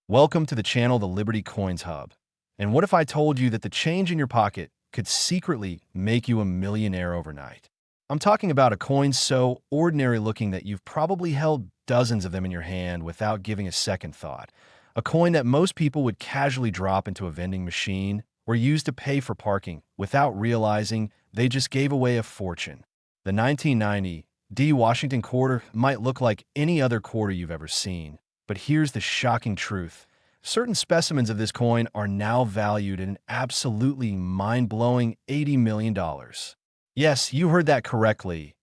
Welcome to the channel, the Liberty Coins Hub. And what if I told you that the change in your pocket could secretly make you a millionaire overnight? I'm talking about a coin so ordinary looking that you've probably held dozens of them in your hand without giving a second thought. A coin that most people would casually drop into a vending machine or use to pay for parking without realizing they just gave away a fortune. The 1990 D Washington quarter might look like any other quarter you've ever seen. But here's the shocking truth. Certain specimens of this coin are now valued at an absolutely mind-blowing $80 million. Yes, you heard that correctly.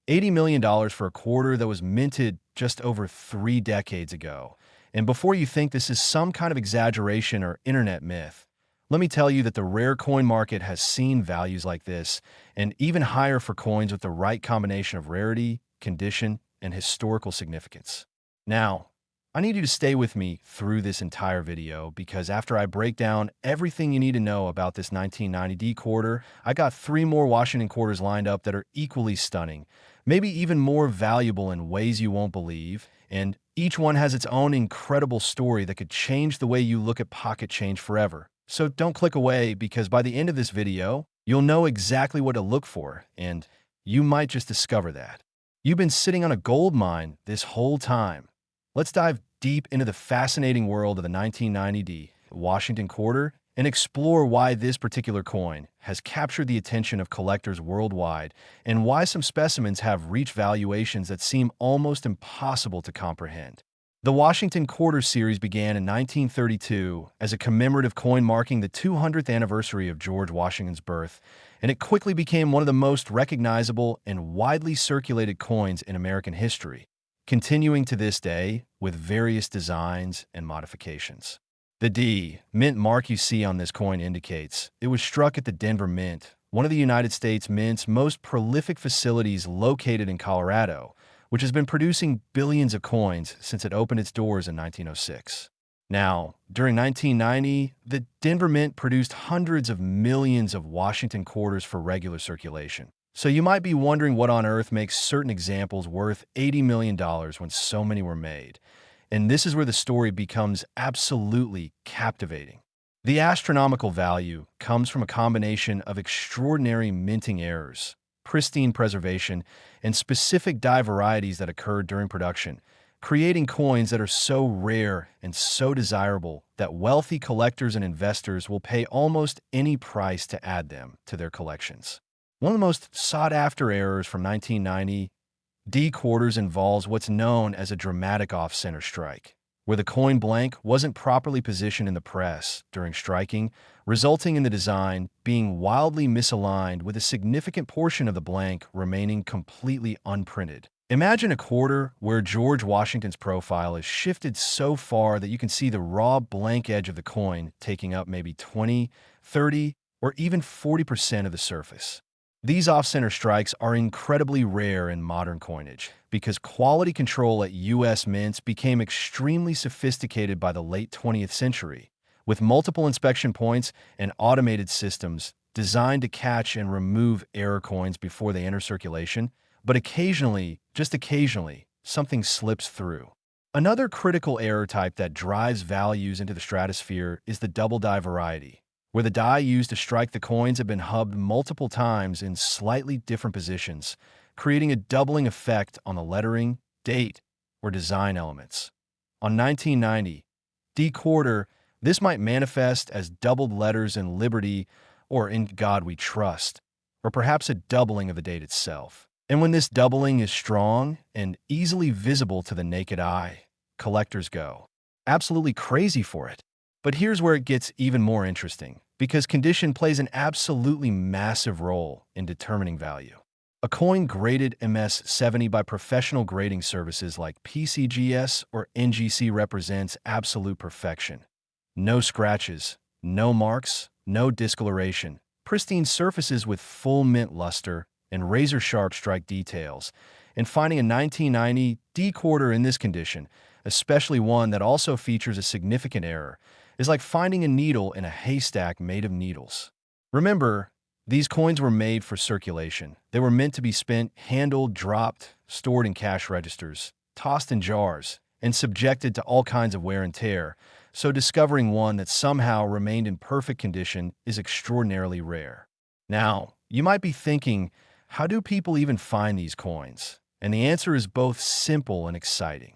$80 million for a quarter that was minted just over 3 decades ago. And before you think this is some kind of exaggeration or internet myth, let me tell you that the rare coin market has seen values like this, and even higher for coins with the right combination of rarity, condition, and historical significance. Now, I need you to stay with me through this entire video because after I break down everything you need to know about this 1990 D quarter, I got 3 more Washington quarters lined up that are equally stunning, maybe even more valuable in ways you won't believe, and each one has its own incredible story that could change the way you look at pocket change forever. So don't click away because by the end of this video, you'll know exactly what to look for, and you might just discover that you've been sitting on a gold mine this whole time. Let's dive deep into the fascinating world of the 1990 D Washington quarter and explore why this particular coin has captured the attention of collectors worldwide and why some specimens have reached valuations that seem almost impossible to comprehend. The Washington quarter series began in 1932 as a commemorative coin marking the 200th anniversary of George Washington's birth, and it quickly became one of the most recognizable and widely circulated coins in American history, continuing to this day with various designs and modifications. The D mint mark you see on this coin indicates it was struck at the Denver Mint, one of the United States Mint's most prolific facilities located in Colorado, which has been producing billions of coins since it opened its doors in 1906. Now, during 1990, the Denver Mint produced hundreds of millions of Washington quarters for regular circulation. So you might be wondering what on earth makes certain examples worth $80 million when so many were made. And this is where the story becomes absolutely captivating. The astronomical value comes from a combination of extraordinary minting errors, pristine preservation, and specific die varieties that occurred during production, creating coins that are so rare and so desirable that wealthy collectors and investors will pay almost any price to add them to their collections. One of the most sought-after errors from 1990 D quarters involves what's known as a dramatic off-center strike, where the coin blank wasn't properly positioned in the press during striking, resulting in the design being wildly misaligned with a significant portion of the blank remaining completely unprinted. Imagine a quarter where George Washington's profile is shifted so far that you can see the raw blank edge of the coin taking up maybe 20, 30, or even 40% of the surface. These off-center strikes are incredibly rare in modern coinage because quality control at U.S. mints became extremely sophisticated by the late 20th century, with multiple inspection points and automated systems designed to catch and remove error coins before they enter circulation, but occasionally, just occasionally, something slips through. Another critical error type that drives values into the stratosphere is the double die variety, where the die used to strike the coins have been hubbed multiple times in slightly different positions, creating a doubling effect on the lettering, date, or design elements. On 1990 D quarter, this might manifest as doubled letters in Liberty or In God We Trust, or perhaps a doubling of the date itself. And when this doubling is strong and easily visible to the naked eye, collectors go absolutely crazy for it. But here's where it gets even more interesting, because condition plays an absolutely massive role in determining value. A coin graded MS-70 by professional grading services like PCGS or NGC represents absolute perfection. No scratches, no marks, no discoloration, pristine surfaces with full mint luster, and razor-sharp strike details. And finding a 1990 D quarter in this condition, especially one that also features a significant error, is like finding a needle in a haystack made of needles. Remember, these coins were made for circulation. They were meant to be spent, handled, dropped, stored in cash registers, tossed in jars, and subjected to all kinds of wear and tear. so discovering one that somehow remained in perfect condition is extraordinarily rare. Now, you might be thinking, how do people even find these coins? And the answer is both simple and exciting.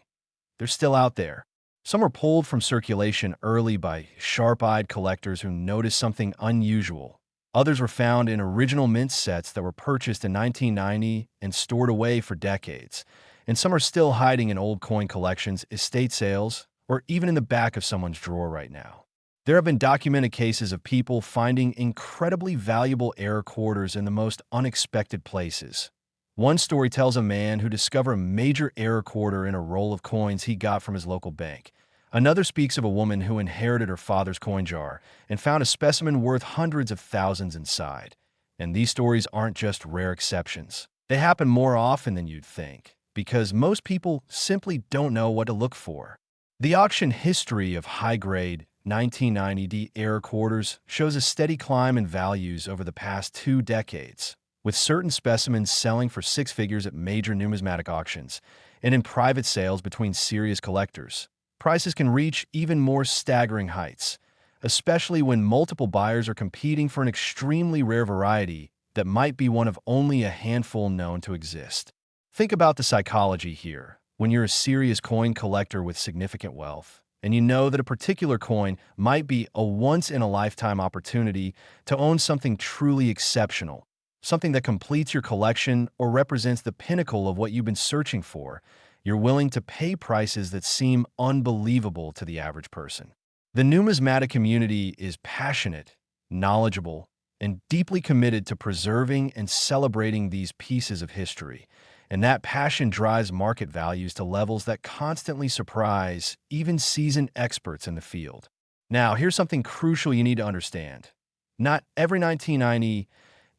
They're still out there. Some were pulled from circulation early by sharp-eyed collectors who noticed something unusual. Others were found in original mint sets that were purchased in 1990 and stored away for decades. And some are still hiding in old coin collections, estate sales, or even in the back of someone's drawer right now. There have been documented cases of people finding incredibly valuable error quarters in the most unexpected places. One story tells a man who discovered a major error quarter in a roll of coins he got from his local bank. Another speaks of a woman who inherited her father's coin jar and found a specimen worth hundreds of thousands inside. And these stories aren't just rare exceptions. They happen more often than you'd think, because most people simply don't know what to look for. The auction history of high-grade 1990D error quarters shows a steady climb in values over the past 2 decades, with certain specimens selling for 6 figures at major numismatic auctions and in private sales between serious collectors. Prices can reach even more staggering heights, especially when multiple buyers are competing for an extremely rare variety that might be one of only a handful known to exist. Think about the psychology here. When you're a serious coin collector with significant wealth, and you know that a particular coin might be a once-in-a-lifetime opportunity to own something truly exceptional, something that completes your collection or represents the pinnacle of what you've been searching for, you're willing to pay prices that seem unbelievable to the average person. The numismatic community is passionate, knowledgeable, and deeply committed to preserving and celebrating these pieces of history, and that passion drives market values to levels that constantly surprise even seasoned experts in the field. Now, here's something crucial you need to understand. Not every 1990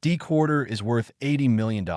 D quarter is worth $80 million.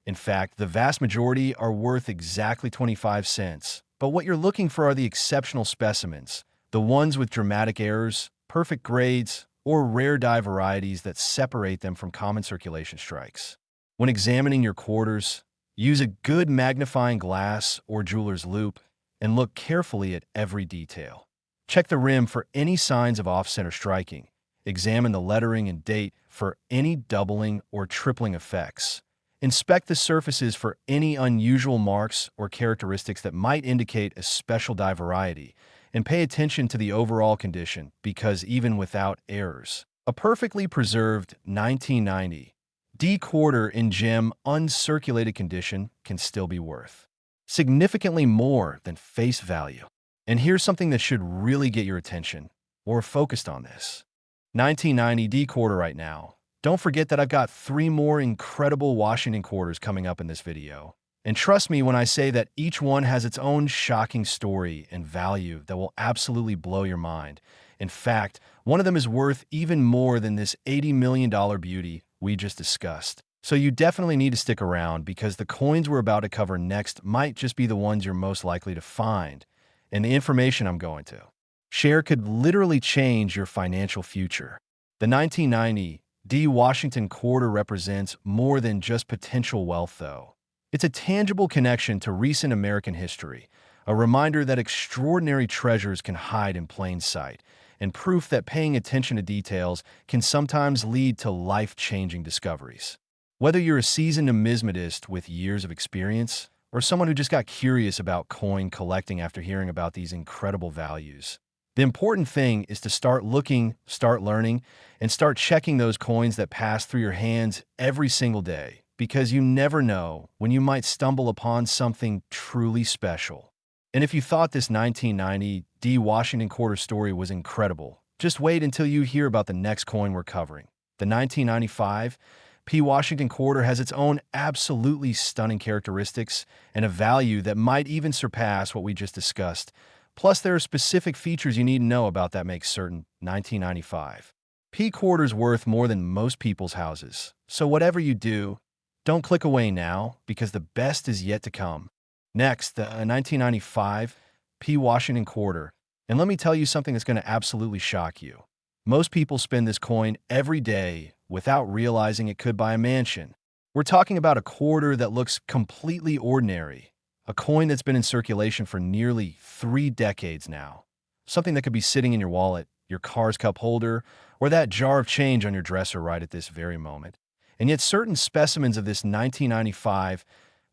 In fact, the vast majority are worth exactly 25 cents. But what you're looking for are the exceptional specimens, the ones with dramatic errors, perfect grades, or rare die varieties that separate them from common circulation strikes. When examining your quarters, use a good magnifying glass or jeweler's loupe and look carefully at every detail. Check the rim for any signs of off-center striking. Examine the lettering and date for any doubling or tripling effects. Inspect the surfaces for any unusual marks or characteristics that might indicate a special die variety, and pay attention to the overall condition because even without errors, a perfectly preserved 1990 D quarter in gem uncirculated condition can still be worth significantly more than face value. And here's something that should really get your attention, or focused on this. 1990 D quarter right now. Don't forget that I've got 3 more incredible Washington quarters coming up in this video. And trust me when I say that each one has its own shocking story and value that will absolutely blow your mind. In fact, one of them is worth even more than this $80 million beauty we just discussed. So you definitely need to stick around because the coins we're about to cover next might just be the ones you're most likely to find. And the information I'm going to share could literally change your financial future. The 1990 D Washington quarter represents more than just potential wealth, though. It's a tangible connection to recent American history, a reminder that extraordinary treasures can hide in plain sight, and proof that paying attention to details can sometimes lead to life-changing discoveries. Whether you're a seasoned numismatist with years of experience, or someone who just got curious about coin collecting after hearing about these incredible values, the important thing is to start looking, start learning, and start checking those coins that pass through your hands every single day, because you never know when you might stumble upon something truly special. And if you thought this 1990 D Washington quarter story was incredible, just wait until you hear about the next coin we're covering. The 1995 P Washington quarter has its own absolutely stunning characteristics and a value that might even surpass what we just discussed. Plus, there are specific features you need to know about that make certain 1995 P quarter's worth more than most people's houses. So whatever you do, don't click away now because the best is yet to come. Next, the 1995 P Washington quarter. And let me tell you something that's going to absolutely shock you. Most people spend this coin every day without realizing it could buy a mansion. We're talking about a quarter that looks completely ordinary, a coin that's been in circulation for nearly 3 decades now. something that could be sitting in your wallet, your car's cup holder, or that jar of change on your dresser right at this very moment. And yet certain specimens of this 1995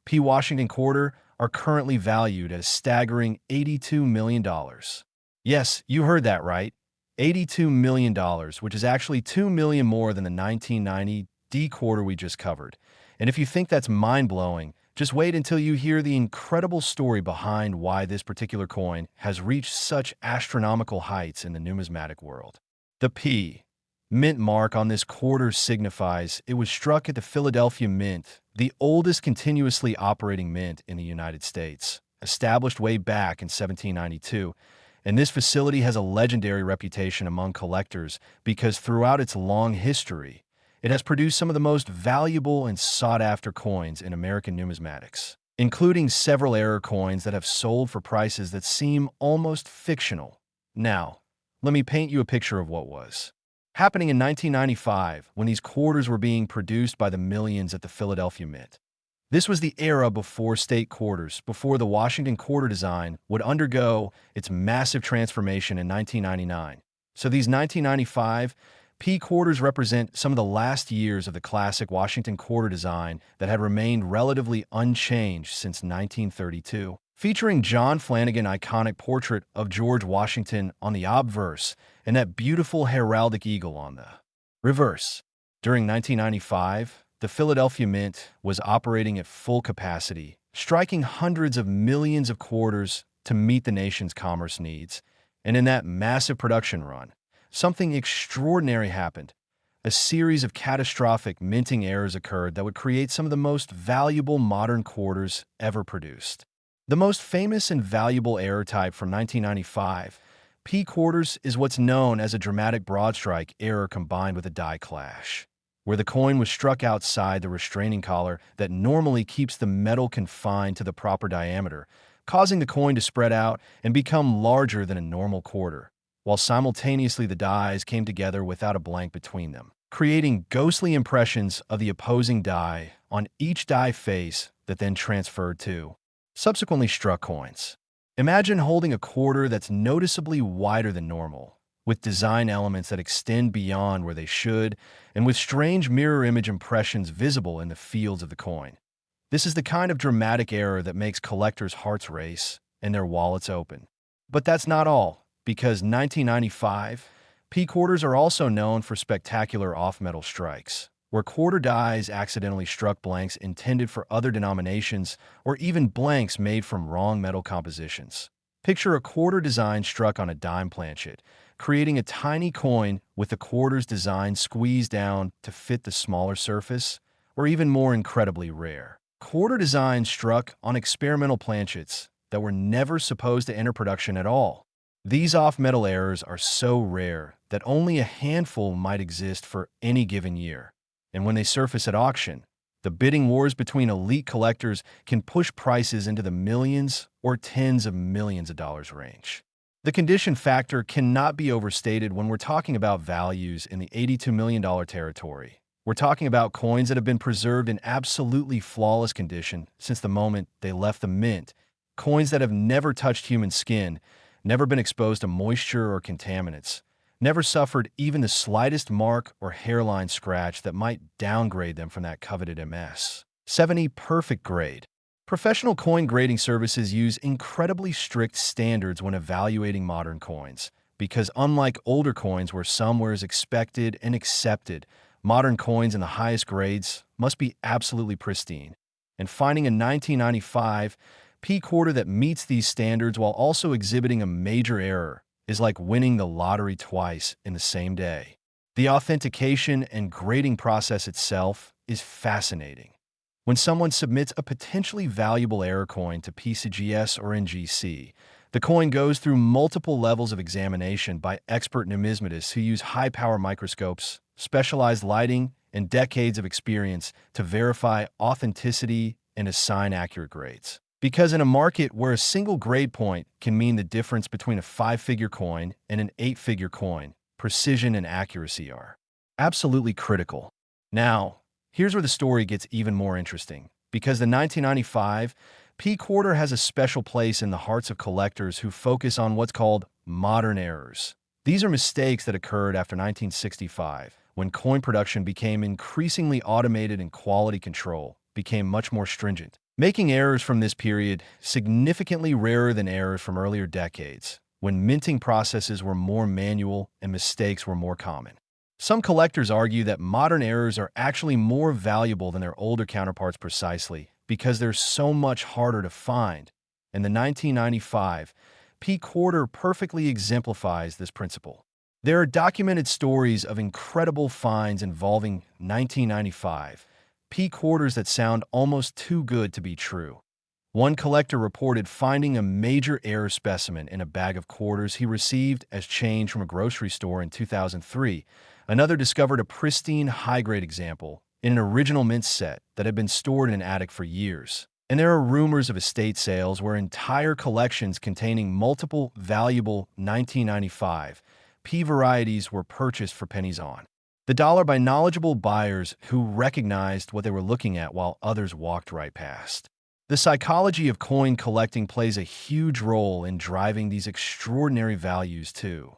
P. Washington quarter are currently valued at a staggering $82 million. Yes, you heard that right. $82 million, which is actually $2 million more than the 1990 D quarter we just covered. And if you think that's mind-blowing, just wait until you hear the incredible story behind why this particular coin has reached such astronomical heights in the numismatic world. The P mint mark on this quarter signifies it was struck at the Philadelphia Mint, the oldest continuously operating mint in the United States, established way back in 1792. And this facility has a legendary reputation among collectors because throughout its long history, it has produced some of the most valuable and sought-after coins in American numismatics, including several error coins that have sold for prices that seem almost fictional. Now, let me paint you a picture of what was happening in 1995 when these quarters were being produced by the millions at the Philadelphia Mint. This was the era before state quarters, before the Washington quarter design would undergo its massive transformation in 1999. So these 1995 P quarters represent some of the last years of the classic Washington quarter design that had remained relatively unchanged since 1932. Featuring John Flanagan's iconic portrait of George Washington on the obverse and that beautiful heraldic eagle on the reverse. During 1995, the Philadelphia Mint was operating at full capacity, striking hundreds of millions of quarters to meet the nation's commerce needs. And in that massive production run, something extraordinary happened. A series of catastrophic minting errors occurred that would create some of the most valuable modern quarters ever produced. The most famous and valuable error type from 1995 P quarters is what's known as a dramatic broadstrike error combined with a die clash, where the coin was struck outside the restraining collar that normally keeps the metal confined to the proper diameter, causing the coin to spread out and become larger than a normal quarter, while simultaneously the dies came together without a blank between them, creating ghostly impressions of the opposing die on each die face that then transferred to subsequently struck coins. Imagine holding a quarter that's noticeably wider than normal, with design elements that extend beyond where they should, and with strange mirror image impressions visible in the fields of the coin. This is the kind of dramatic error that makes collectors' hearts race and their wallets open. But that's not all, because 1995 P quarters are also known for spectacular off-metal strikes, where quarter dies accidentally struck blanks intended for other denominations or even blanks made from wrong metal compositions. Picture a quarter design struck on a dime planchet, creating a tiny coin with the quarter's design squeezed down to fit the smaller surface, or even more incredibly rare, quarter designs struck on experimental planchets that were never supposed to enter production at all. These off-metal errors are so rare that only a handful might exist for any given year. And when they surface at auction, the bidding wars between elite collectors can push prices into the millions or tens of millions of dollars range. The condition factor cannot be overstated when we're talking about values in the $82 million territory. We're talking about coins that have been preserved in absolutely flawless condition since the moment they left the mint, coins that have never touched human skin, never been exposed to moisture or contaminants, never suffered even the slightest mark or hairline scratch that might downgrade them from that coveted MS 70 perfect grade. Professional coin grading services use incredibly strict standards when evaluating modern coins, because unlike older coins where somewhere is expected and accepted, modern coins in the highest grades must be absolutely pristine. And finding a 1995 P quarter that meets these standards while also exhibiting a major error is like winning the lottery twice in the same day. The authentication and grading process itself is fascinating. When someone submits a potentially valuable error coin to PCGS or NGC, the coin goes through multiple levels of examination by expert numismatists who use high-power microscopes, specialized lighting, and decades of experience to verify authenticity and assign accurate grades. Because in a market where a single grade point can mean the difference between a 5-figure coin and an 8-figure coin, precision and accuracy are absolutely critical. Now, here's where the story gets even more interesting, because the 1995 P quarter has a special place in the hearts of collectors who focus on what's called modern errors. These are mistakes that occurred after 1965, when coin production became increasingly automated and quality control became much more stringent, making errors from this period significantly rarer than errors from earlier decades, when minting processes were more manual and mistakes were more common. Some collectors argue that modern errors are actually more valuable than their older counterparts precisely because they're so much harder to find, and the 1995 P quarter perfectly exemplifies this principle. There are documented stories of incredible finds involving 1995 P quarters that sound almost too good to be true. One collector reported finding a major error specimen in a bag of quarters he received as change from a grocery store in 2003. Another discovered a pristine high-grade example in an original mint set that had been stored in an attic for years. And there are rumors of estate sales where entire collections containing multiple valuable 1995 P varieties were purchased for pennies on the dollar by knowledgeable buyers who recognized what they were looking at while others walked right past. The psychology of coin collecting plays a huge role in driving these extraordinary values too.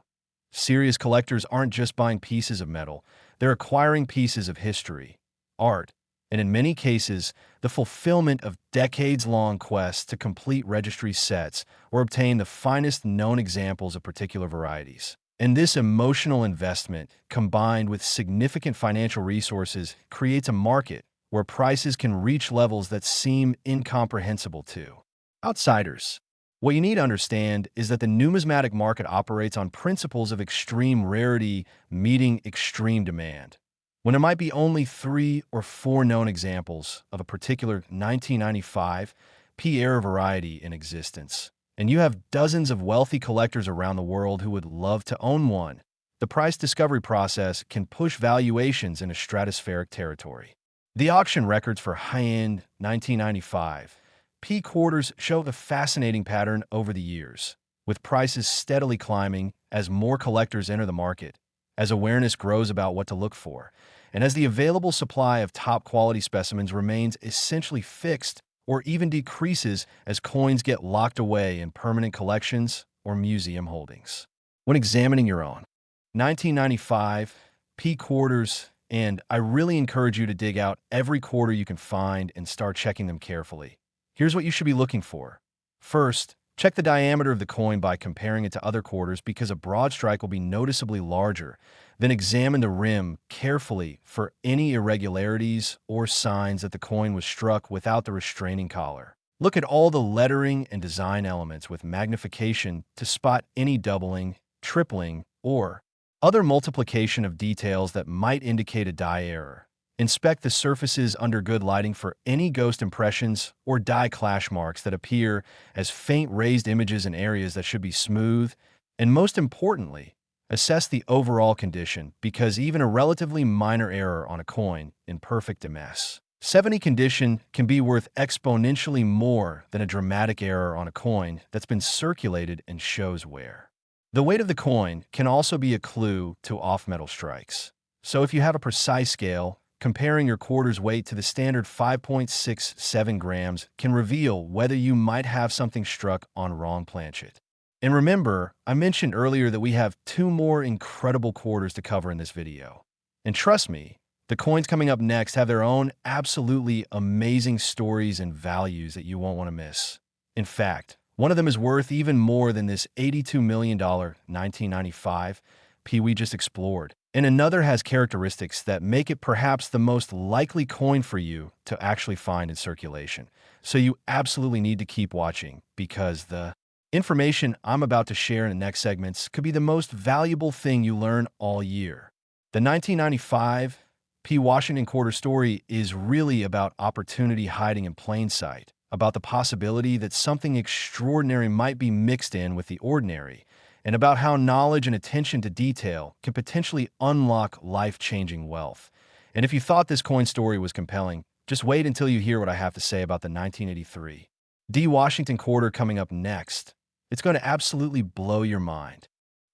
Serious collectors aren't just buying pieces of metal, they're acquiring pieces of history, art, and in many cases, the fulfillment of decades-long quests to complete registry sets or obtain the finest known examples of particular varieties. And this emotional investment, combined with significant financial resources, creates a market where prices can reach levels that seem incomprehensible to outsiders. What you need to understand is that the numismatic market operates on principles of extreme rarity meeting extreme demand. When there might be only 3 or 4 known examples of a particular 1995 P era variety in existence, and you have dozens of wealthy collectors around the world who would love to own one, the price discovery process can push valuations into stratospheric territory. The auction records for high-end 1995 P quarters show a fascinating pattern over the years, with prices steadily climbing as more collectors enter the market, as awareness grows about what to look for, and as the available supply of top-quality specimens remains essentially fixed or even decreases as coins get locked away in permanent collections or museum holdings. When examining your own 1995 P quarters, and I really encourage you to dig out every quarter you can find and start checking them carefully. Here's what you should be looking for. First, check the diameter of the coin by comparing it to other quarters because a broad strike will be noticeably larger. Then examine the rim carefully for any irregularities or signs that the coin was struck without the restraining collar. Look at all the lettering and design elements with magnification to spot any doubling, tripling, or other multiplication of details that might indicate a die error. Inspect the surfaces under good lighting for any ghost impressions or die clash marks that appear as faint raised images in areas that should be smooth. And most importantly, assess the overall condition because even a relatively minor error on a coin in perfect MS 70 condition can be worth exponentially more than a dramatic error on a coin that's been circulated and shows wear. The weight of the coin can also be a clue to off-metal strikes. So if you have a precise scale, comparing your quarter's weight to the standard 5.67 grams can reveal whether you might have something struck on wrong planchet. And remember, I mentioned earlier that we have 2 more incredible quarters to cover in this video. And trust me, the coins coming up next have their own absolutely amazing stories and values that you won't want to miss. In fact, one of them is worth even more than this $82 million 1995 P we just explored. And another has characteristics that make it perhaps the most likely coin for you to actually find in circulation. So you absolutely need to keep watching because the information I'm about to share in the next segments could be the most valuable thing you learn all year. The 1995 P. Washington quarter story is really about opportunity hiding in plain sight, about the possibility that something extraordinary might be mixed in with the ordinary, and about how knowledge and attention to detail can potentially unlock life-changing wealth. And if you thought this coin story was compelling, just wait until you hear what I have to say about the 1983 D. Washington quarter coming up next. It's going to absolutely blow your mind.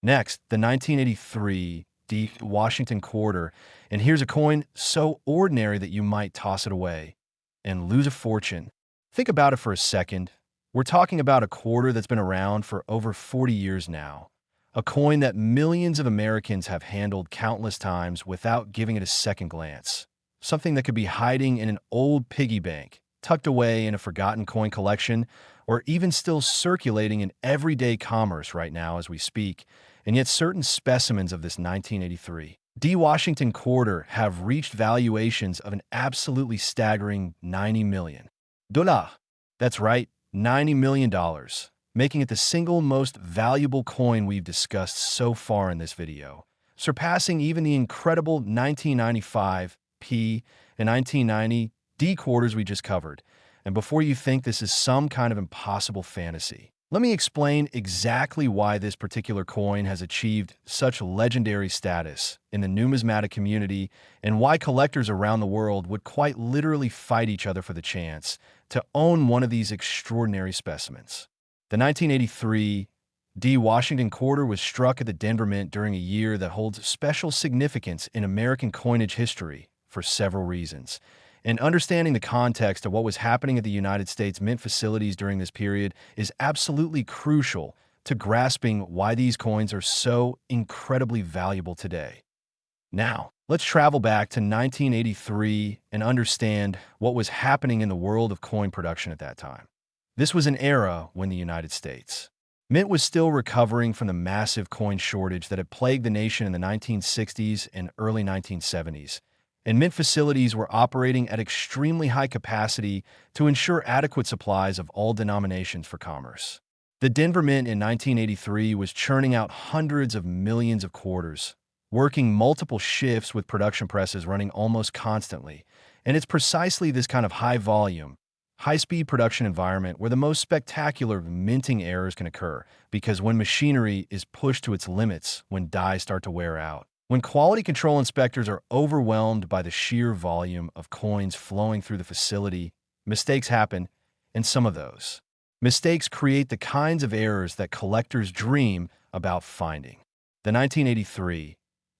Next, the 1983 D. Washington quarter, and here's a coin so ordinary that you might toss it away and lose a fortune. Think about it for a second. We're talking about a quarter that's been around for over 40 years now. A coin that millions of Americans have handled countless times without giving it a second glance. Something that could be hiding in an old piggy bank, tucked away in a forgotten coin collection, or even still circulating in everyday commerce right now as we speak. And yet certain specimens of this 1983 D. Washington quarter have reached valuations of an absolutely staggering $90 million. That's right, $90 million, making it the single most valuable coin we've discussed so far in this video, surpassing even the incredible 1995 P and 1990 D quarters we just covered. And before you think this is some kind of impossible fantasy, let me explain exactly why this particular coin has achieved such legendary status in the numismatic community and why collectors around the world would quite literally fight each other for the chance to own one of these extraordinary specimens. The 1983 D. Washington quarter was struck at the Denver Mint during a year that holds special significance in American coinage history for several reasons. And understanding the context of what was happening at the United States Mint facilities during this period is absolutely crucial to grasping why these coins are so incredibly valuable today. Now, let's travel back to 1983 and understand what was happening in the world of coin production at that time. This was an era when the United States Mint was still recovering from the massive coin shortage that had plagued the nation in the 1960s and early 1970s. And mint facilities were operating at extremely high capacity to ensure adequate supplies of all denominations for commerce. The Denver Mint in 1983 was churning out hundreds of millions of quarters, working multiple shifts with production presses running almost constantly. And it's precisely this kind of high-volume, high-speed production environment where the most spectacular minting errors can occur, because when machinery is pushed to its limits, when dies start to wear out, when quality control inspectors are overwhelmed by the sheer volume of coins flowing through the facility, mistakes happen, and some of those mistakes create the kinds of errors that collectors dream about finding. The 1983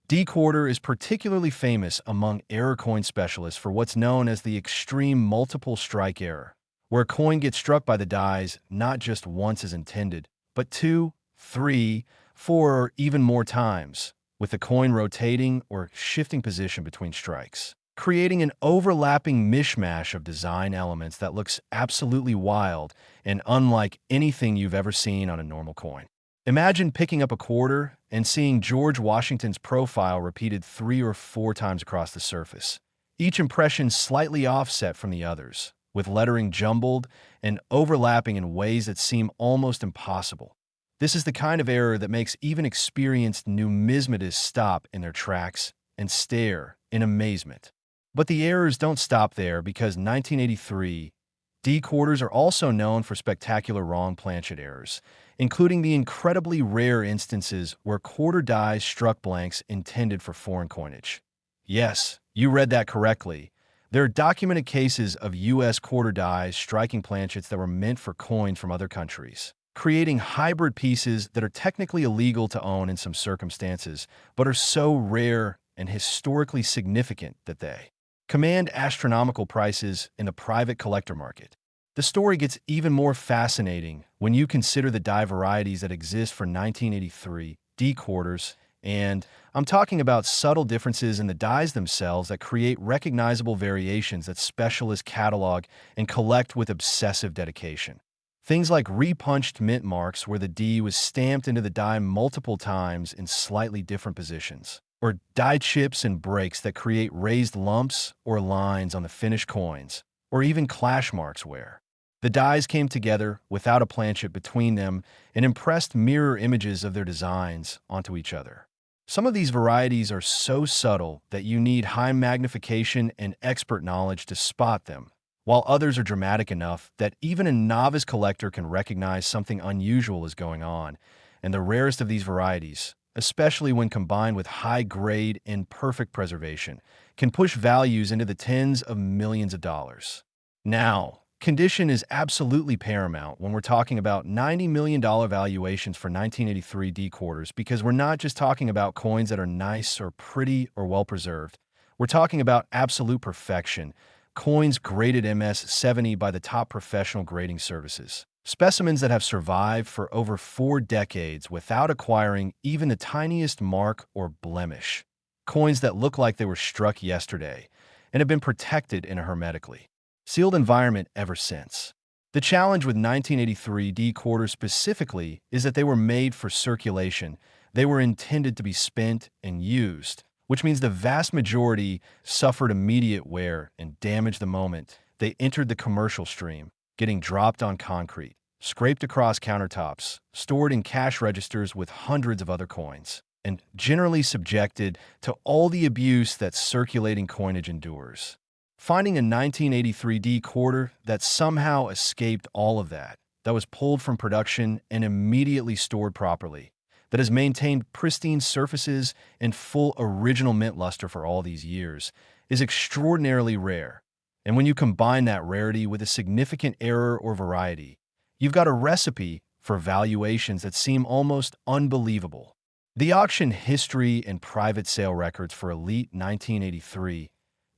D quarter is particularly famous among error coin specialists for what's known as the extreme multiple strike error, where a coin gets struck by the dies not just once as intended, but 2, 3, 4, or even more times, with the coin rotating or shifting position between strikes, creating an overlapping mishmash of design elements that looks absolutely wild and unlike anything you've ever seen on a normal coin. Imagine picking up a quarter and seeing George Washington's profile repeated 3 or 4 times across the surface, each impression slightly offset from the others, with lettering jumbled and overlapping in ways that seem almost impossible. This is the kind of error that makes even experienced numismatists stop in their tracks and stare in amazement. But the errors don't stop there, because 1983 D quarters are also known for spectacular wrong planchet errors, including the incredibly rare instances where quarter dies struck blanks intended for foreign coinage. Yes, you read that correctly. There are documented cases of U.S. quarter dies striking planchets that were meant for coins from other countries, creating hybrid pieces that are technically illegal to own in some circumstances, but are so rare and historically significant that they command astronomical prices in the private collector market. The story gets even more fascinating when you consider the die varieties that exist for 1983 D quarters, and I'm talking about subtle differences in the dies themselves that create recognizable variations that specialists catalog and collect with obsessive dedication. Things like repunched mint marks where the D was stamped into the die multiple times in slightly different positions, or die chips and breaks that create raised lumps or lines on the finished coins, or even clash marks where the dies came together without a planchet between them and impressed mirror images of their designs onto each other. Some of these varieties are so subtle that you need high magnification and expert knowledge to spot them, while others are dramatic enough that even a novice collector can recognize something unusual is going on. And the rarest of these varieties, especially when combined with high grade and perfect preservation, can push values into the tens of millions of dollars. Now, condition is absolutely paramount when we're talking about $90 million valuations for 1983 D quarters, because we're not just talking about coins that are nice or pretty or well preserved. We're talking about absolute perfection, coins graded MS-70 by the top professional grading services. Specimens that have survived for over 4 decades without acquiring even the tiniest mark or blemish. Coins that look like they were struck yesterday and have been protected in a hermetically sealed environment ever since. The challenge with 1983 D quarters specifically is that they were made for circulation. They were intended to be spent and used, which means the vast majority suffered immediate wear and damage the moment they entered the commercial stream, getting dropped on concrete, scraped across countertops, stored in cash registers with hundreds of other coins, and generally subjected to all the abuse that circulating coinage endures. Finding a 1983 D quarter that somehow escaped all of that was pulled from production and immediately stored properly, that has maintained pristine surfaces and full original mint luster for all these years, is extraordinarily rare. And when you combine that rarity with a significant error or variety, you've got a recipe for valuations that seem almost unbelievable. The auction history and private sale records for elite 1983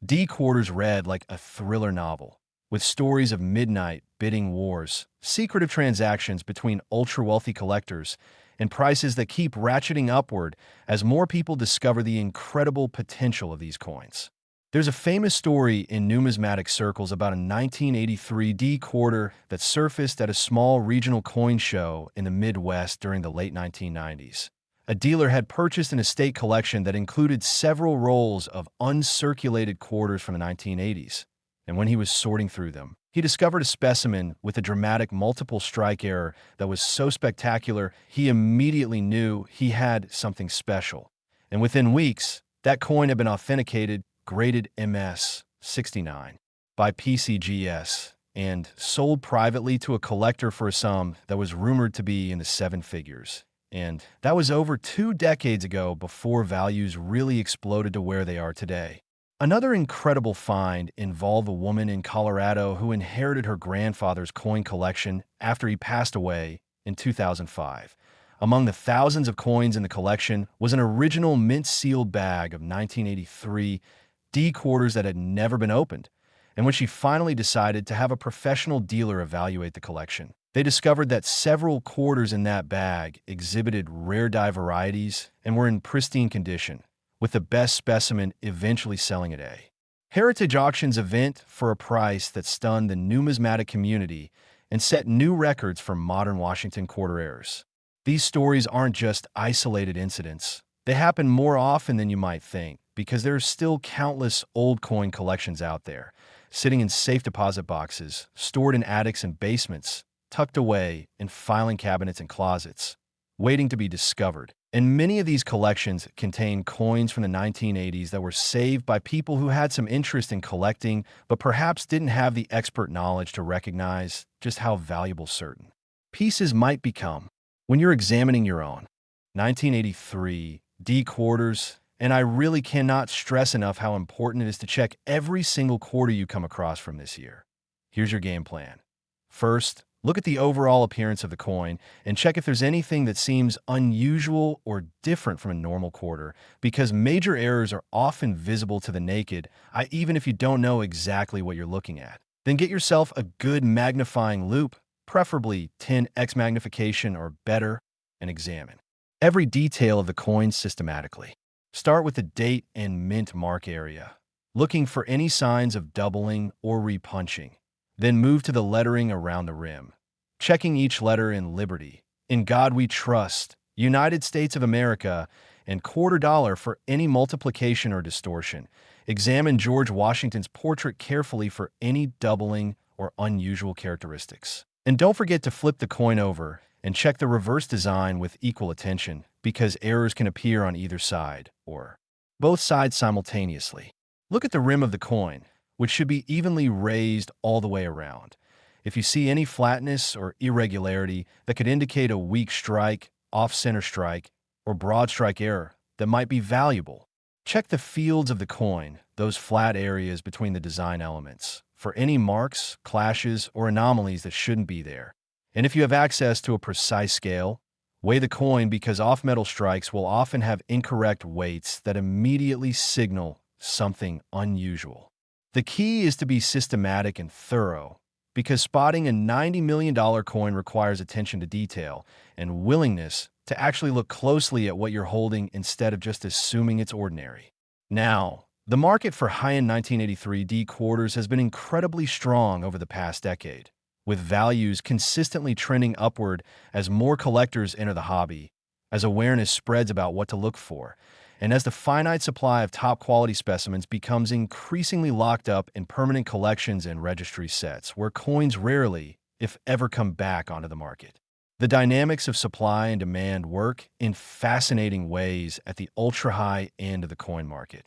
D quarters read like a thriller novel, with stories of midnight bidding wars, secretive transactions between ultra-wealthy collectors, and prices that keep ratcheting upward as more people discover the incredible potential of these coins. There's a famous story in numismatic circles about a 1983 D quarter that surfaced at a small regional coin show in the Midwest during the late 1990s. A dealer had purchased an estate collection that included several rolls of uncirculated quarters from the 1980s, and when he was sorting through them, he discovered a specimen with a dramatic multiple strike error that was so spectacular he immediately knew he had something special. And within weeks, that coin had been authenticated, graded MS-69 by PCGS, and sold privately to a collector for a sum that was rumored to be in the 7 figures. And that was over 2 decades ago before values really exploded to where they are today. Another incredible find involved a woman in Colorado who inherited her grandfather's coin collection after he passed away in 2005. Among the thousands of coins in the collection was an original mint-sealed bag of 1983 D quarters that had never been opened. And when she finally decided to have a professional dealer evaluate the collection, they discovered that several quarters in that bag exhibited rare die varieties and were in pristine condition, with the best specimen eventually selling at a Heritage Auctions event for a price that stunned the numismatic community and set new records for modern Washington quarter heirs. These stories aren't just isolated incidents. They happen more often than you might think because there are still countless old coin collections out there, sitting in safe deposit boxes, stored in attics and basements, tucked away in filing cabinets and closets, waiting to be discovered. And many of these collections contain coins from the 1980s that were saved by people who had some interest in collecting, but perhaps didn't have the expert knowledge to recognize just how valuable certain pieces might become. When you're examining your own 1983 D quarters, and I really cannot stress enough how important it is to check every single quarter you come across from this year. Here's your game plan. First, look at the overall appearance of the coin and check if there's anything that seems unusual or different from a normal quarter, because major errors are often visible to the naked eye, even if you don't know exactly what you're looking at. Then get yourself a good magnifying loupe, preferably 10x magnification or better, and examine every detail of the coin systematically. Start with the date and mint mark area, looking for any signs of doubling or repunching. Then move to the lettering around the rim, checking each letter in Liberty, In God We Trust, United States of America, and quarter dollar for any multiplication or distortion. Examine George Washington's portrait carefully for any doubling or unusual characteristics. And don't forget to flip the coin over and check the reverse design with equal attention, because errors can appear on either side or both sides simultaneously. Look at the rim of the coin, which should be evenly raised all the way around. If you see any flatness or irregularity that could indicate a weak strike, off-center strike, or broad strike error that might be valuable, check the fields of the coin, those flat areas between the design elements, for any marks, clashes, or anomalies that shouldn't be there. And if you have access to a precise scale, weigh the coin, because off-metal strikes will often have incorrect weights that immediately signal something unusual. The key is to be systematic and thorough, because spotting a $90 million coin requires attention to detail and willingness to actually look closely at what you're holding instead of just assuming it's ordinary. Now, the market for high-end 1983 D quarters has been incredibly strong over the past decade, with values consistently trending upward as more collectors enter the hobby, as awareness spreads about what to look for, and as the finite supply of top-quality specimens becomes increasingly locked up in permanent collections and registry sets, where coins rarely, if ever, come back onto the market. The dynamics of supply and demand work in fascinating ways at the ultra-high end of the coin market.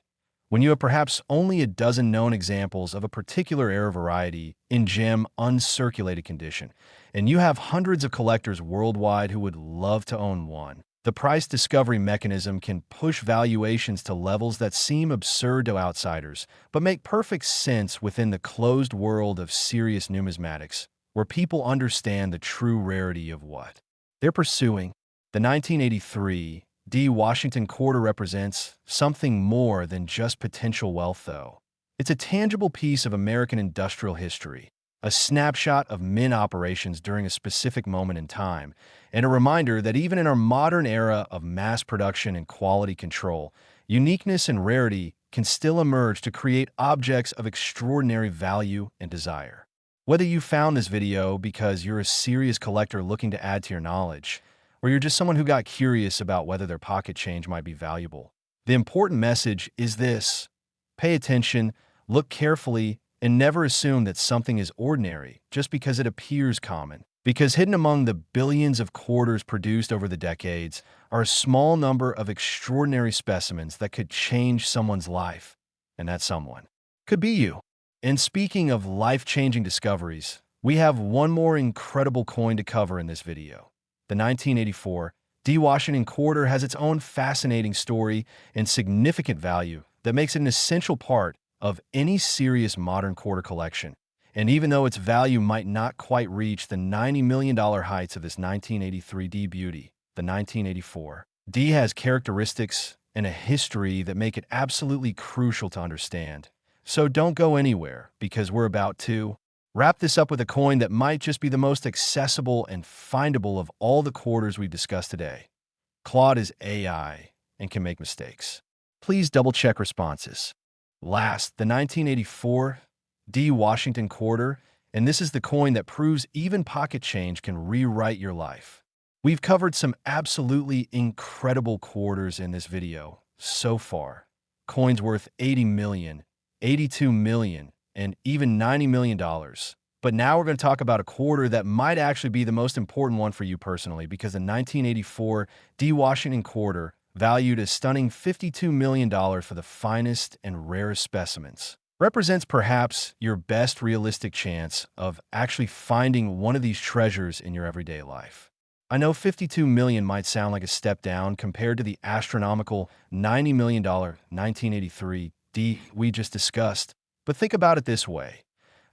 When you have perhaps only a dozen known examples of a particular era variety in gem uncirculated condition, and you have hundreds of collectors worldwide who would love to own one, the price discovery mechanism can push valuations to levels that seem absurd to outsiders, but make perfect sense within the closed world of serious numismatics, where people understand the true rarity of what they're pursuing. The 1983 D Washington quarter represents something more than just potential wealth, though. It's a tangible piece of American industrial history, a snapshot of mint operations during a specific moment in time, and a reminder that even in our modern era of mass production and quality control, uniqueness and rarity can still emerge to create objects of extraordinary value and desire. Whether you found this video because you're a serious collector looking to add to your knowledge, or you're just someone who got curious about whether their pocket change might be valuable, the important message is this: pay attention, look carefully, and never assume that something is ordinary just because it appears common. Because hidden among the billions of quarters produced over the decades are a small number of extraordinary specimens that could change someone's life. And that someone could be you. And speaking of life-changing discoveries, we have one more incredible coin to cover in this video. The 1984 D Washington quarter has its own fascinating story and significant value that makes it an essential part of any serious modern quarter collection. And even though its value might not quite reach the $90 million heights of this 1983 D beauty, the 1984 D has characteristics and a history that make it absolutely crucial to understand. So don't go anywhere, because we're about to wrap this up with a coin that might just be the most accessible and findable of all the quarters we've discussed today. Claude is AI and can make mistakes. Please double-check responses. Last, the 1984 D Washington quarter, and this is the coin that proves even pocket change can rewrite your life. We've covered some absolutely incredible quarters in this video so far. Coins worth $80 million, $82 million, and even $90 million. But now we're going to talk about a quarter that might actually be the most important one for you personally, because the 1984 D Washington quarter, valued a stunning $52 million for the finest and rarest specimens, represents perhaps your best realistic chance of actually finding one of these treasures in your everyday life. I know $52 million might sound like a step down compared to the astronomical $90 million 1983 D we just discussed, but think about it this way.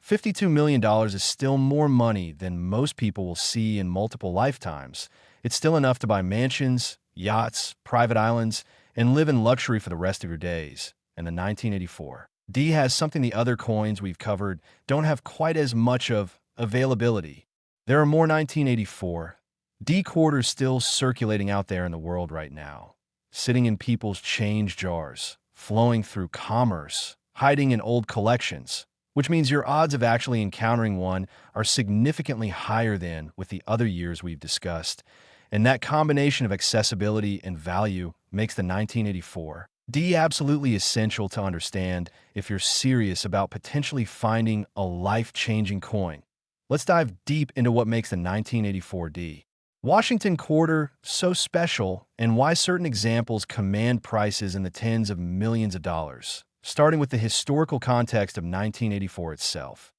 $52 million is still more money than most people will see in multiple lifetimes. It's still enough to buy mansions, yachts, private islands, and live in luxury for the rest of your days. And the 1984 D has something the other coins we've covered don't have quite as much of: availability. There are more 1984 D quarters still circulating out there in the world right now, sitting in people's change jars, flowing through commerce, hiding in old collections, which means your odds of actually encountering one are significantly higher than with the other years we've discussed. And that combination of accessibility and value makes the 1984 D absolutely essential to understand if you're serious about potentially finding a life-changing coin. Let's dive deep into what makes the 1984 D Washington quarter so special and why certain examples command prices in the tens of millions of dollars, starting with the historical context of 1984 itself.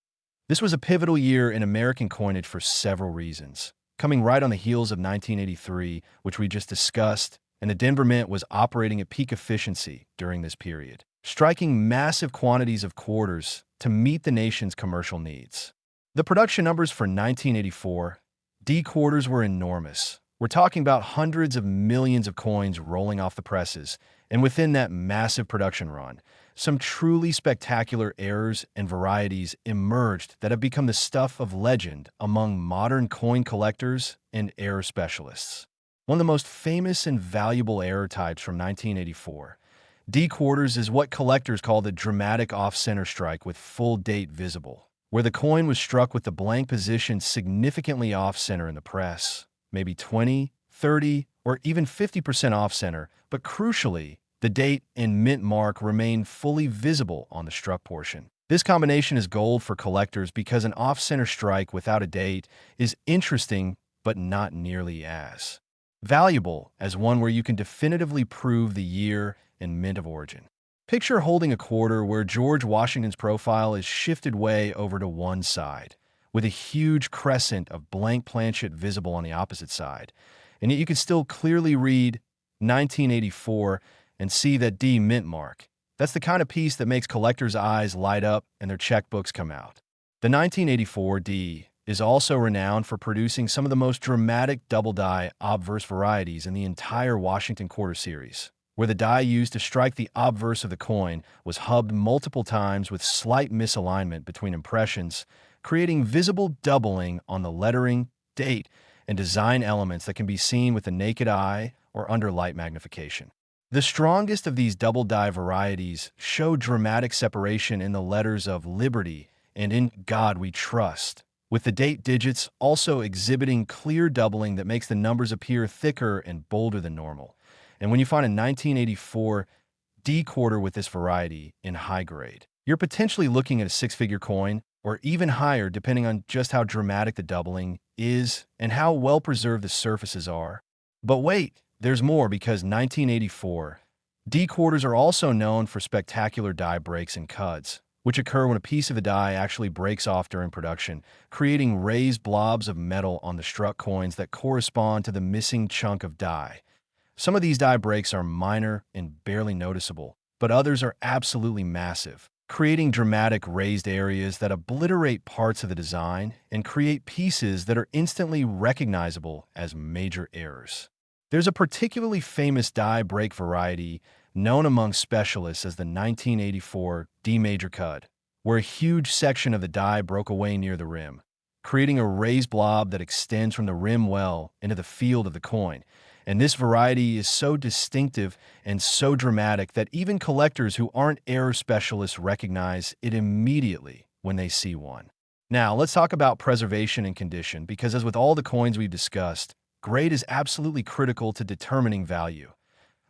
This was a pivotal year in American coinage for several reasons. Coming right on the heels of 1983, which we just discussed, and the Denver Mint was operating at peak efficiency during this period, striking massive quantities of quarters to meet the nation's commercial needs. The production numbers for 1984 D quarters were enormous, We're talking about hundreds of millions of coins rolling off the presses, and within that massive production run, some truly spectacular errors and varieties emerged that have become the stuff of legend among modern coin collectors and error specialists. One of the most famous and valuable error types from 1984, D quarters, is what collectors call the dramatic off-center strike with full date visible, where the coin was struck with the blank position significantly off-center in the press, maybe 20, 30, or even 50% off-center, but crucially, the date and mint mark remain fully visible on the struck portion. This combination is gold for collectors because an off-center strike without a date is interesting, but not nearly as valuable as one where you can definitively prove the year and mint of origin. Picture holding a quarter where George Washington's profile is shifted way over to one side, with a huge crescent of blank planchet visible on the opposite side, and yet you can still clearly read 1984 and see that D mint mark. That's the kind of piece that makes collectors' eyes light up and their checkbooks come out. The 1984 D is also renowned for producing some of the most dramatic double-die obverse varieties in the entire Washington Quarter series, where the die used to strike the obverse of the coin was hubbed multiple times with slight misalignment between impressions, creating visible doubling on the lettering, date, and design elements that can be seen with the naked eye or under light magnification. The strongest of these double die varieties show dramatic separation in the letters of Liberty and In God We Trust, with the date digits also exhibiting clear doubling that makes the numbers appear thicker and bolder than normal. And when you find a 1984 D quarter with this variety in high grade, you're potentially looking at a six-figure coin, or even higher depending on just how dramatic the doubling is and how well preserved the surfaces are. But wait, there's more, because 1984 D quarters are also known for spectacular die breaks and cuts, which occur when a piece of the die actually breaks off during production, creating raised blobs of metal on the struck coins that correspond to the missing chunk of die. Some of these die breaks are minor and barely noticeable, but others are absolutely massive, creating dramatic raised areas that obliterate parts of the design and create pieces that are instantly recognizable as major errors. There's a particularly famous die break variety known among specialists as the 1984 D major cut, where a huge section of the die broke away near the rim, creating a raised blob that extends from the rim well into the field of the coin. And this variety is so distinctive and so dramatic that even collectors who aren't error specialists recognize it immediately when they see one. Now, let's talk about preservation and condition, because as with all the coins we've discussed, grade is absolutely critical to determining value.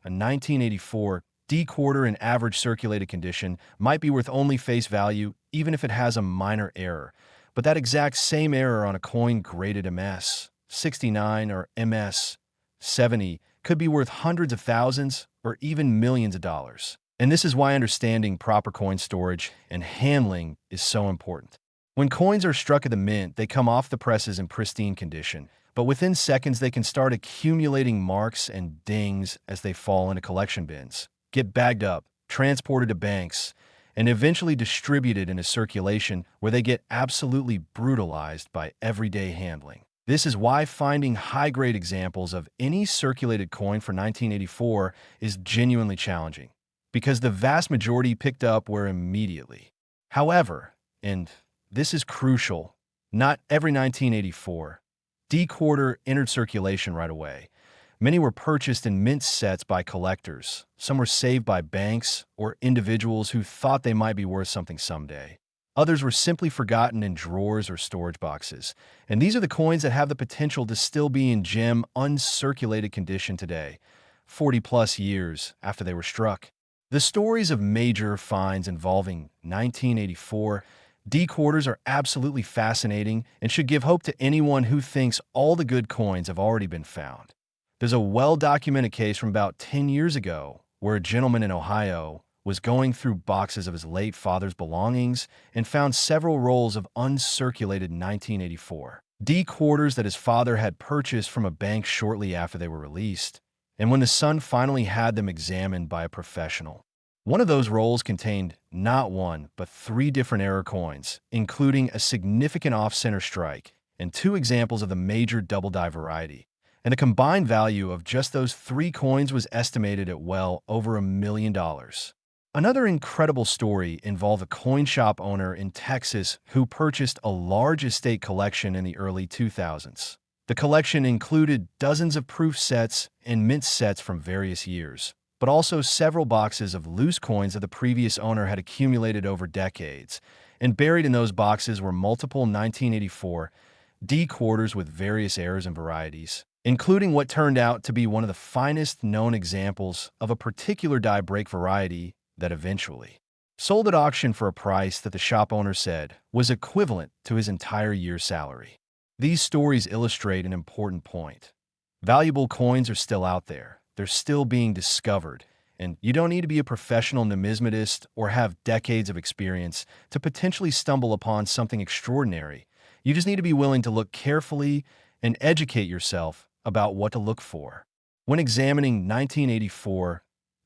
A 1984 D quarter in average circulated condition might be worth only face value, even if it has a minor error. But that exact same error on a coin graded MS 69 or MS 70 could be worth hundreds of thousands or even millions of dollars. And this is why understanding proper coin storage and handling is so important. When coins are struck at the mint, they come off the presses in pristine condition, but within seconds they can start accumulating marks and dings as they fall into collection bins, get bagged up, transported to banks, and eventually distributed into circulation, where they get absolutely brutalized by everyday handling. This is why finding high-grade examples of any circulated coin for 1984 is genuinely challenging, because the vast majority picked up were immediately. However, and this is crucial, not every 1984 D quarter entered circulation right away. Many were purchased in mint sets by collectors. Some were saved by banks or individuals who thought they might be worth something someday. Others were simply forgotten in drawers or storage boxes. And these are the coins that have the potential to still be in gem uncirculated condition today, 40-plus years after they were struck. The stories of major finds involving 1984 D quarters are absolutely fascinating and should give hope to anyone who thinks all the good coins have already been found. There's a well-documented case from about 10 years ago where a gentleman in Ohio was going through boxes of his late father's belongings and found several rolls of uncirculated 1984 D quarters that his father had purchased from a bank shortly after they were released. And when the son finally had them examined by a professional, one of those rolls contained not one, but 3 different error coins, including a significant off-center strike and 2 examples of the major double die variety. and the combined value of just those three coins was estimated at well over $1 million. Another incredible story involved a coin shop owner in Texas who purchased a large estate collection in the early 2000s. The collection included dozens of proof sets and mint sets from various years, but also several boxes of loose coins that the previous owner had accumulated over decades. And buried in those boxes were multiple 1984 D quarters with various errors and varieties, including what turned out to be one of the finest known examples of a particular die break variety that eventually sold at auction for a price that the shop owner said was equivalent to his entire year's salary. These stories illustrate an important point. Valuable coins are still out there. They're still being discovered, and you don't need to be a professional numismatist or have decades of experience to potentially stumble upon something extraordinary. You just need to be willing to look carefully and educate yourself about what to look for. When examining 1984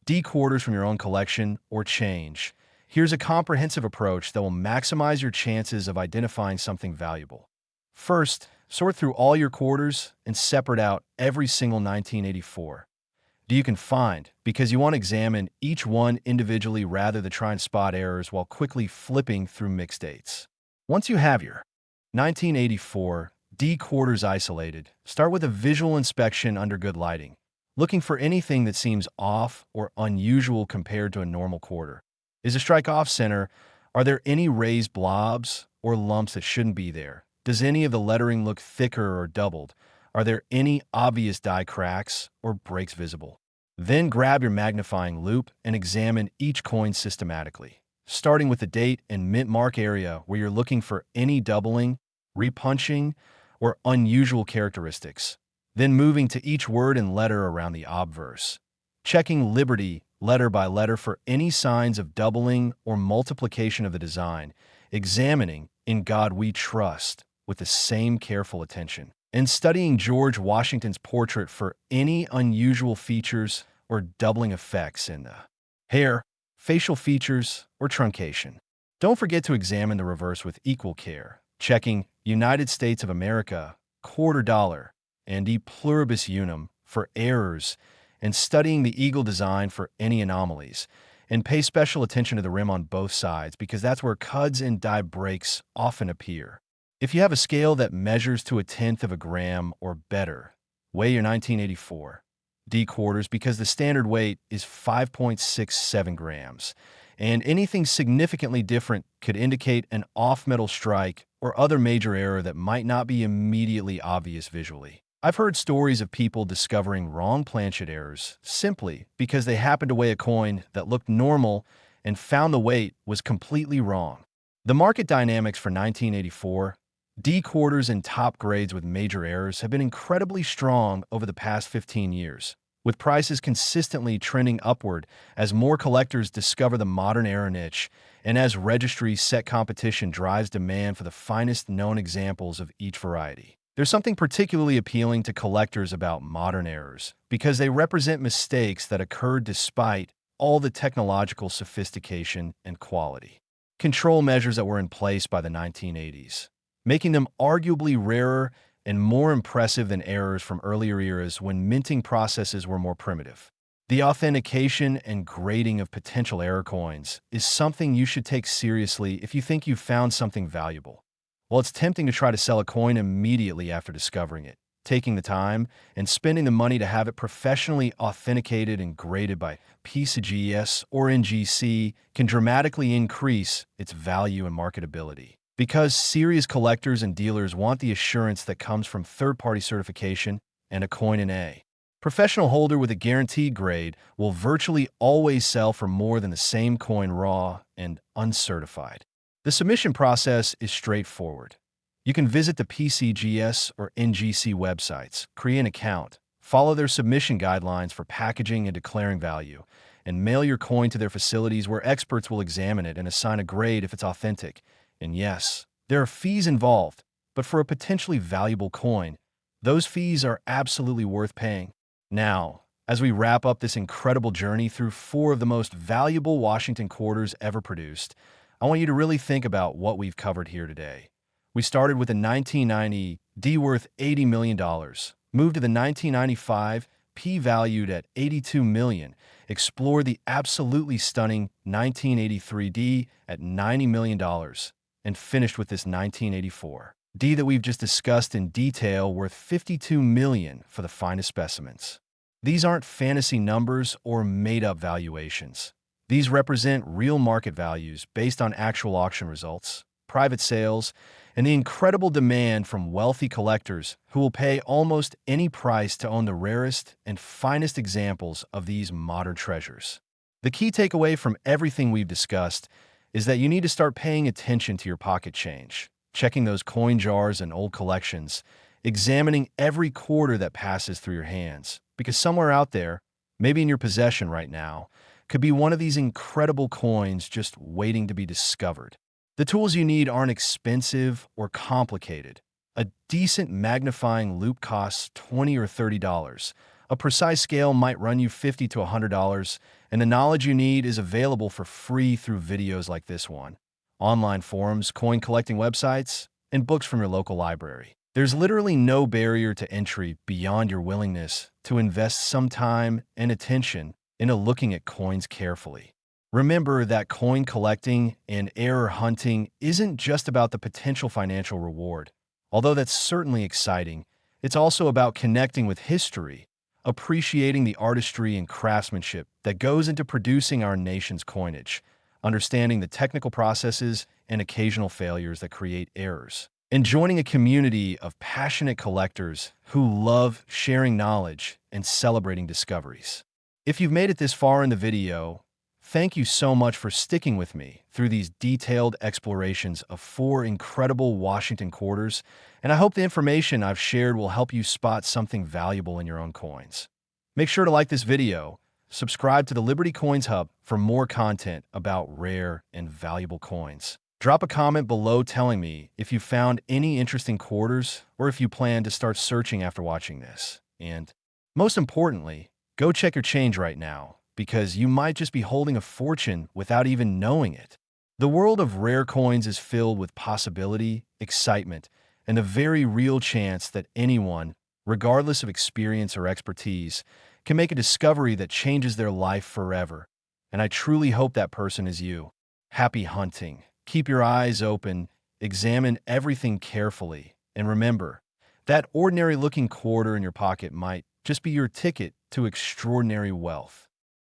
D quarters from your own collection or change, here's a comprehensive approach that will maximize your chances of identifying something valuable. First, sort through all your quarters and separate out every single 1984 D you can find, because you want to examine each one individually rather than try and spot errors while quickly flipping through mixed dates. Once you have your 1984 D quarters isolated, start with a visual inspection under good lighting, looking for anything that seems off or unusual compared to a normal quarter. Is the strike off center? Are there any raised blobs or lumps that shouldn't be there? Does any of the lettering look thicker or doubled? Are there any obvious die cracks or breaks visible? Then grab your magnifying loupe and examine each coin systematically, starting with the date and mint mark area where you're looking for any doubling, repunching, or unusual characteristics. Then moving to each word and letter around the obverse, checking Liberty letter by letter for any signs of doubling or multiplication of the design, examining In God We Trust with the same careful attention, and studying George Washington's portrait for any unusual features or doubling effects in the hair, facial features, or truncation. Don't forget to examine the reverse with equal care, checking United States of America, quarter dollar, and E pluribus unum for errors, and studying the eagle design for any anomalies. And pay special attention to the rim on both sides because that's where cuds and die breaks often appear. If you have a scale that measures to 1/10 of a gram or better, weigh your 1984 D quarters because the standard weight is 5.67 grams, and anything significantly different could indicate an off-metal strike or other major error that might not be immediately obvious visually. I've heard stories of people discovering wrong planchet errors simply because they happened to weigh a coin that looked normal and found the weight was completely wrong. The market dynamics for 1984 D quarters and top grades with major errors have been incredibly strong over the past 15 years, with prices consistently trending upward as more collectors discover the modern error niche and as registries set competition drives demand for the finest known examples of each variety. There's something particularly appealing to collectors about modern errors because they represent mistakes that occurred despite all the technological sophistication and quality control measures that were in place by the 1980s, making them arguably rarer and more impressive than errors from earlier eras when minting processes were more primitive. The authentication and grading of potential error coins is something you should take seriously if you think you've found something valuable. While it's tempting to try to sell a coin immediately after discovering it, taking the time and spending the money to have it professionally authenticated and graded by PCGS or NGC can dramatically increase its value and marketability. Because serious collectors and dealers want the assurance that comes from third-party certification and a coin in A. Professional holder with a guaranteed grade will virtually always sell for more than the same coin raw and uncertified. The submission process is straightforward. You can visit the PCGS or NGC websites, create an account, follow their submission guidelines for packaging and declaring value, and mail your coin to their facilities where experts will examine it and assign a grade if it's authentic. And yes, there are fees involved, but for a potentially valuable coin, those fees are absolutely worth paying. Now, as we wrap up this incredible journey through 4 of the most valuable Washington quarters ever produced, I want you to really think about what we've covered here today. We started with a 1990 D worth $80 million, Move to the 1995 P valued at 82 million. Explore the absolutely stunning 1983 D at $90 million. And finished with this 1984 D that we've just discussed in detail, worth 52 million for the finest specimens. These aren't fantasy numbers or made-up valuations. These represent real market values based on actual auction results, private sales, and the incredible demand from wealthy collectors who will pay almost any price to own the rarest and finest examples of these modern treasures. The key takeaway from everything we've discussed is that you need to start paying attention to your pocket change, checking those coin jars and old collections, examining every quarter that passes through your hands, because somewhere out there, maybe in your possession right now, could be one of these incredible coins just waiting to be discovered. The tools you need aren't expensive or complicated. A decent magnifying loupe costs $20 or $30. A precise scale might run you $50 to $100, and the knowledge you need is available for free through videos like this one, online forums, coin collecting websites, and books from your local library. There's literally no barrier to entry beyond your willingness to invest some time and attention into looking at coins carefully. Remember that coin collecting and error hunting isn't just about the potential financial reward. Although that's certainly exciting, it's also about connecting with history, appreciating the artistry and craftsmanship that goes into producing our nation's coinage, understanding the technical processes and occasional failures that create errors, and joining a community of passionate collectors who love sharing knowledge and celebrating discoveries. If you've made it this far in the video, thank you so much for sticking with me through these detailed explorations of 4 incredible Washington quarters, and I hope the information I've shared will help you spot something valuable in your own coins. Make sure to like this video, subscribe to the Liberty Coins Hub for more content about rare and valuable coins. Drop a comment below telling me if you found any interesting quarters or if you plan to start searching after watching this. And most importantly, go check your change right now, because you might just be holding a fortune without even knowing it. The world of rare coins is filled with possibility, excitement, and the very real chance that anyone, regardless of experience or expertise, can make a discovery that changes their life forever. And I truly hope that person is you. Happy hunting. Keep your eyes open, examine everything carefully, and remember, that ordinary-looking quarter in your pocket might just be your ticket to extraordinary wealth.